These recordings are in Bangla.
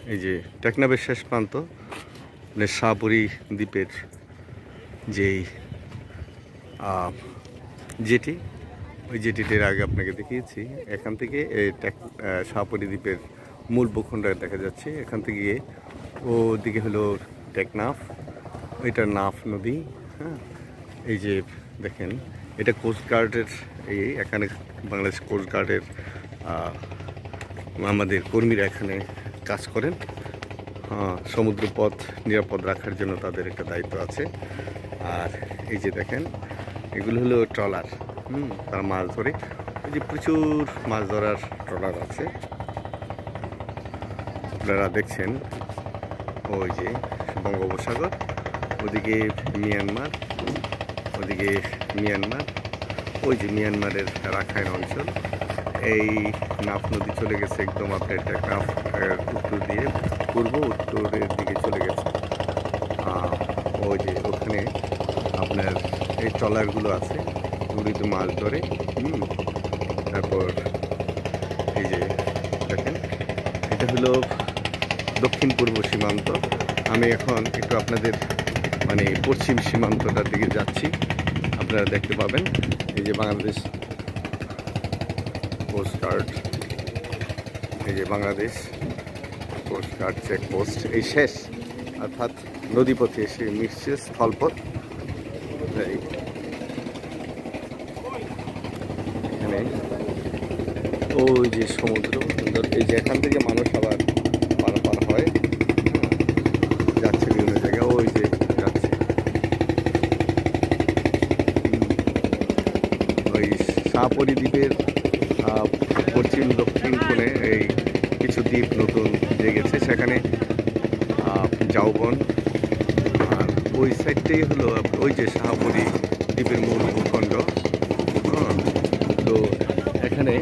এই যে টেকনাফের শেষ প্রান্ত মানে শাহপুরী দ্বীপের যেই জেটি, ওই জেটিটির আগে আপনাকে দেখিয়েছি। এখান থেকে এই শাহপুরী দ্বীপের মূল ভূখণ্ড দেখা যাচ্ছে। এখান থেকে ওদিকে হলো টেকনাফ, ওইটা নাফ নদী। হ্যাঁ, এই যে দেখেন এটা কোস্টগার্ডের, এখানে বাংলাদেশ কোস্টগার্ডের আমাদের কর্মীরা এখানে কাজ করেন। সমুদ্রপথ নিরাপদ রাখার জন্য তাদের একটা দায়িত্ব আছে। আর এই যে দেখেন এগুলো হলো ট্রলার, তারা মাছ ধরে। এই যে প্রচুর মাছ ধরার ট্রলার আছে আপনারা দেখছেন। ওই যে বঙ্গোপসাগর, ওদিকে মিয়ানমার, ওদিকে মিয়ানমার, ওই যে মিয়ানমারের রাখাইন অঞ্চল। এই নাফ নদী চলে গেছে একদম আপনার টেকনাফ উত্তর দিয়ে, উত্তরের দিকে চলে গেছে। ওই যে ওখানে আপনার এই ট্রলারগুলো আছে, নদীতে মাছ ধরে। তারপর এই যে দেখেন এটা হলো দক্ষিণ পূর্ব সীমান্ত। আমি এখন একটু আপনাদের মানে পশ্চিম সীমান্তটার দিকে যাচ্ছি, আপনারা দেখতে পাবেন। এই যে বাংলাদেশ কোস্টগার্ড, এই যে বাংলাদেশ কোস্টগার্ড চেকপোস্ট এই শেষ, অর্থাৎ নদীপথে এসে মিশছে স্থলপথ। এখানে ওই যে সমুদ্র সুন্দর, এই যে এখান থেকে মানুষ আবার পারাপার হয়, যাচ্ছে বিভিন্ন জায়গায়। ওই যে যাচ্ছে ওই শাহপুরী দ্বীপের পশ্চিম দক্ষিণ কোণে এই কিছু দ্বীপ নতুন জেগেছে, সেখানে ঝাউবন। আর ওই সাইডটাই হলো ওই যে শাহপুরী দ্বীপের মূল ভূখণ্ড। তো এখানে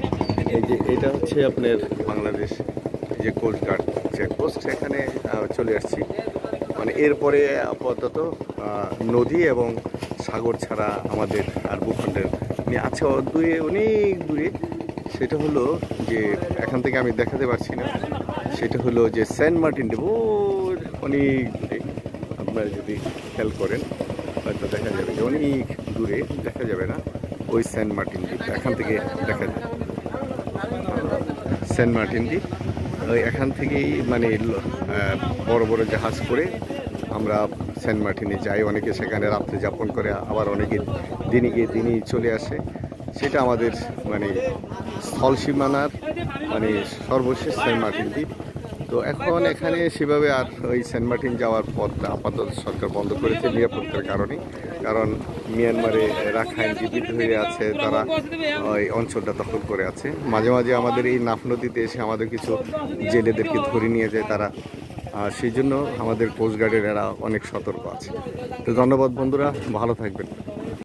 এই যে এটা হচ্ছে আপনার বাংলাদেশ যে কোস্টগার্ড চেকপোস্ট, এখানে চলে আসছি। মানে এরপরে আপাতত নদী এবং সাগর ছাড়া আমাদের আর ভূখণ্ডের আছে অনেক দূরে। সেটা হলো যে এখান থেকে আমি দেখাতে পারছি না, সেটা হলো যে সেন্ট মার্টিন দ্বীপ, অনেক দূরে। আপনারা যদি খেয়াল করেন হয়তো দেখা যাবে যে অনেক দূরে, দেখা যাবে না ওই সেন্ট মার্টিন দ্বীপ, এখান থেকে দেখা যায় সেন্ট মার্টিন দ্বীপ। ওই এখান থেকেই মানে বড় বড় জাহাজ করে আমরা সেন্ট মার্টিনে যাই। অনেকে সেখানে রাত্রে যাপন করে, আবার অনেকে দিনে গিয়ে দিনই চলে আসে। সেটা আমাদের মানে স্থল সীমানার মানে সর্বশেষ সেন্ট মার্টিন দ্বীপ। তো এখন এখানে সেভাবে আর ওই সেন্ট মার্টিন যাওয়ার পথটা আপাতত সরকার বন্ধ করেছে নিরাপত্তার কারণে। কারণ মিয়ানমারে রাখাইন যে বিদ্রোহী আছে, তারা ওই অঞ্চলটা দখল করে আছে। মাঝে মাঝে আমাদের এই নাফ নদীতে এসে আমাদের কিছু জেলেদেরকে ধরে নিয়ে যায় তারা। সেই জন্য আমাদের কোস্টগার্ডের এরা অনেক সতর্ক আছে। তো ধন্যবাদ বন্ধুরা, ভালো থাকবেন।